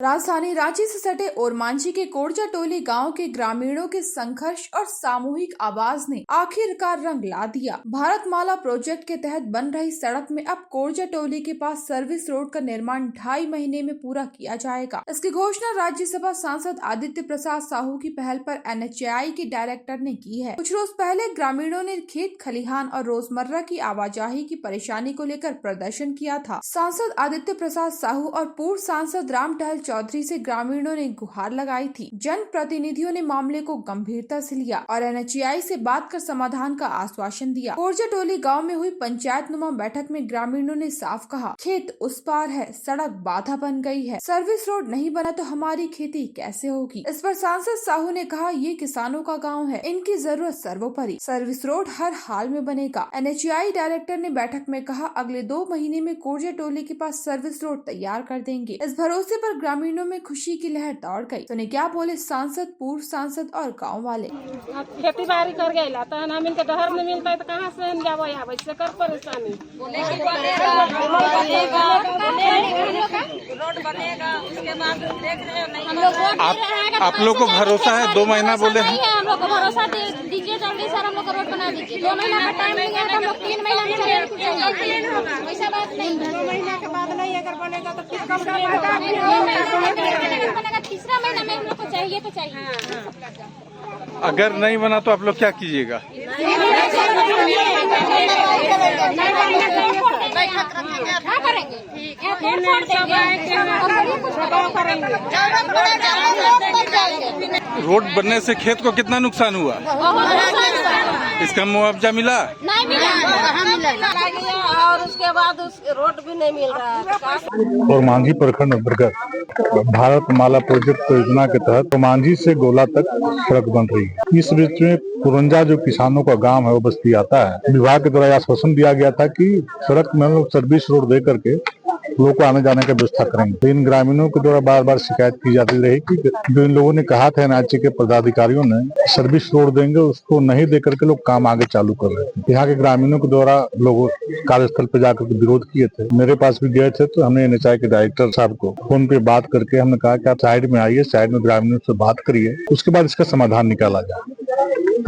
राजधानी रांची से सटे ओरमांझी के कोरजा टोली गांव के ग्रामीणों के संघर्ष और सामूहिक आवाज ने आखिरकार रंग ला दिया। भारतमाला प्रोजेक्ट के तहत बन रही सड़क में अब कोरजा टोली के पास सर्विस रोड का निर्माण 2.5 महीने में पूरा किया जाएगा। इसकी घोषणा राज्यसभा सांसद आदित्य प्रसाद साहू की पहल पर NHAI के डायरेक्टर ने की है। कुछ रोज पहले ग्रामीणों ने खेत खलिहान और रोजमर्रा की आवाजाही की परेशानी को लेकर प्रदर्शन किया था। सांसद आदित्य प्रसाद साहू और पूर्व सांसद रामटहल चौधरी से ग्रामीणों ने गुहार लगाई थी। जन प्रतिनिधियों ने मामले को गंभीरता से लिया और NHAI से बात कर समाधान का आश्वासन दिया। कोरजा टोली गांव में हुई पंचायत नुमा बैठक में ग्रामीणों ने साफ कहा, खेत उस पार है, सड़क बाधा बन गई है, सर्विस रोड नहीं बना तो हमारी खेती कैसे होगी। इस पर सांसद साहू ने कहा, ये किसानों का गाँव है, इनकी जरूरत सर्वोपरि, सर्विस रोड हर हाल में बनेगा। NHAI डायरेक्टर ने बैठक में कहा, अगले 2 महीने में कोरजा टोली के पास सर्विस रोड तैयार कर देंगे। इस भरोसे पर ग्रामीणों में खुशी की लहर दौड़ गई। तो क्या बोले सांसद, पूर्व सांसद और गांव वाले। खेती बाड़ी कर गए तो हम इनके डहर नहीं मिलता है तो कहाँ से हम जाबो यहाँ से कर परेशानी। रोड बनेगा उसके बाद देख रहे हो। आप लोग को भरोसा है? 2 महीना बोले हैं। हम लोग को भरोसा दीजिए जल्दी सर, हम लोग को रोड बना दीजिए। 2 महीना का टाइम नहीं है, हम लोग 3 महीना में चलेंगे। ऐसा बात नहीं, 2 महीना के बाद नहीं अगर बनेगा तो फिर कब बनेगा। तीसरा महीना में हम लोग को चाहिए तो चाहिए। अगर नहीं बना तो आप लोग क्या कीजिएगा? क्या करेंगे? रोड बनने से खेत को कितना नुकसान हुआ? इसका मुआवजा मिला? नहीं मिला। और उसके बाद उस रोड भी नहीं मिल रहा है। ओरमांझी प्रखंड अंतर्गत भारतमाला प्रोजेक्ट योजना के तहत ओरमांझी से गोला तक सड़क बन रही है। इस बीच में पुरंजा जो किसानों का गांव है वो बस्ती आता है। विभाग के द्वारा आश्वासन दिया गया था कि सड़क में हम लोग सर्विस रोड दे करके लोगों को आने जाने की व्यवस्था करेंगे। तो इन ग्रामीणों के द्वारा बार बार शिकायत की जाती रही कि जो इन लोगों ने कहा था NHAI के पदाधिकारियों ने सर्विस रोड देंगे, उसको नहीं दे करके लोग काम आगे चालू कर रहे थे। यहाँ के ग्रामीणों के द्वारा लोग कार्यस्थल पे जाकर विरोध किए थे। मेरे पास भी गए थे तो हमने NHAI के डायरेक्टर साहब को फोन पे बात करके हमने कहा कि आप साइड में आइए, साइड में ग्रामीणों से बात करिए, उसके बाद इसका समाधान निकाला जाए।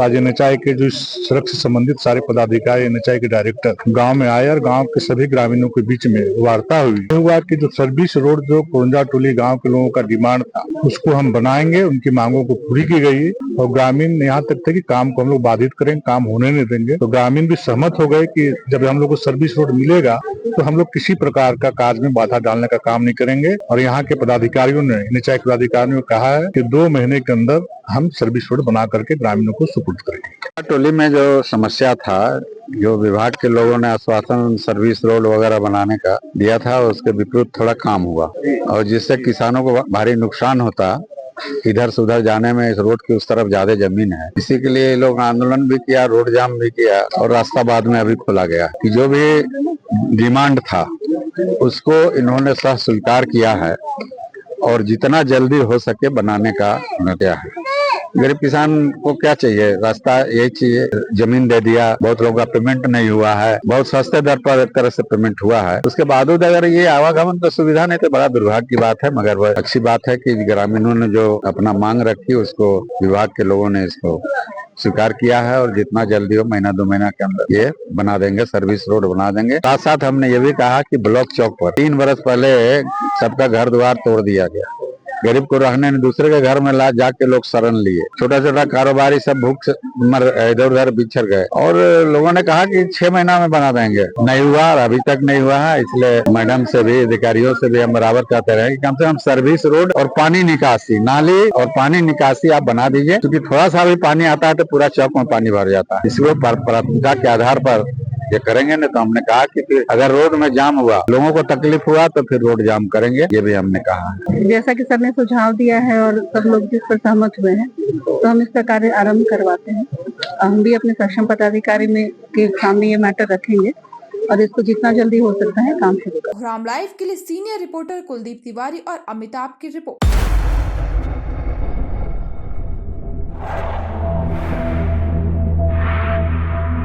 आज NHAI के जो सड़क से संबंधित सारे पदाधिकारी, NHAI के डायरेक्टर गांव में आए और गांव के सभी ग्रामीणों के बीच में वार्ता हुई। हुआ कि जो सर्विस रोड जो कोरजा टोली गांव के लोगों का डिमांड था उसको हम बनाएंगे, उनकी मांगों को पूरी की गई और ग्रामीण यहाँ तक थे कि काम को हम लोग बाधित करेंगे, काम होने नहीं देंगे। तो ग्रामीण भी सहमत हो गए कि जब हम लोग को सर्विस रोड मिलेगा तो हम लोग किसी प्रकार का कार्य में बाधा डालने का काम नहीं करेंगे। और यहाँ के पदाधिकारियों ने, NHAI के पदाधिकारियों ने कहा है कि 2 महीने के अंदर हम सर्विस रोड बना करके ग्रामीणों को सुपुर्द करेंगे। टोली में जो समस्या था, जो विभाग के लोगों ने आश्वासन सर्विस रोड वगैरह बनाने का दिया था, उसके विपरीत थोड़ा काम हुआ और जिससे किसानों को भारी नुकसान होता। इधर से उधर जाने में इस रोड की उस तरफ ज्यादा जमीन है, इसी के लिए लोग आंदोलन भी किया, रोड जाम भी किया और रास्ता बाद में अभी खोला गया। कि जो भी डिमांड था उसको इन्होंने सह स्वीकार किया है और जितना जल्दी हो सके बनाने का किया है। गरीब किसान को क्या चाहिए? रास्ता यही चाहिए, जमीन दे दिया, बहुत लोगों का पेमेंट नहीं हुआ है, बहुत सस्ते दर पर एक तरह से पेमेंट हुआ है। उसके बावजूद अगर ये आवागमन की सुविधा नहीं तो बड़ा दुर्भाग्य की बात है। मगर वह अच्छी बात है कि ग्रामीणों ने जो अपना मांग रखी उसको विभाग के लोगों ने इसको स्वीकार किया है और जितना जल्दी हो, 1-2 महीना के अंदर ये बना देंगे, सर्विस रोड बना देंगे। साथ साथ हमने ये भी कहा कि ब्लॉक चौक पर 3 बरस पहले सबका घर द्वार तोड़ दिया गया, गरीब को रहने दूसरे के घर में ला जाके लोग शरण लिए, छोटा छोटा कारोबारी सब भूख से मर इधर उधर बिछड़ गए और लोगों ने कहा कि 6 महीना में बना देंगे। नहीं हुआ और अभी तक नहीं हुआ है। इसलिए मैडम से भी, अधिकारियों से भी हम बराबर कहते रहे कि कम से कम सर्विस रोड और पानी निकासी, नाली और पानी निकासी आप बना दीजिए, क्योंकि थोड़ा सा भी पानी आता है तो पूरा चौक में पानी भर जाता है। इसलिए प्राथमिकता के आधार पर ये करेंगे। नहीं तो हमने कहा कि फिर अगर रोड में जाम हुआ, लोगों को तकलीफ हुआ तो फिर रोड जाम करेंगे, ये भी हमने कहा है। जैसा कि सर ने सुझाव दिया है और सब लोग जिस पर सहमत हुए हैं तो हम इसका कार्य आरंभ करवाते हैं। हम भी अपने सक्षम पदाधिकारी में के सामने ये मैटर रखेंगे और इसको जितना जल्दी हो सकता है काम शुरू करें। राम लाइव के लिए सीनियर रिपोर्टर कुलदीप तिवारी और अमिताभ की रिपोर्ट।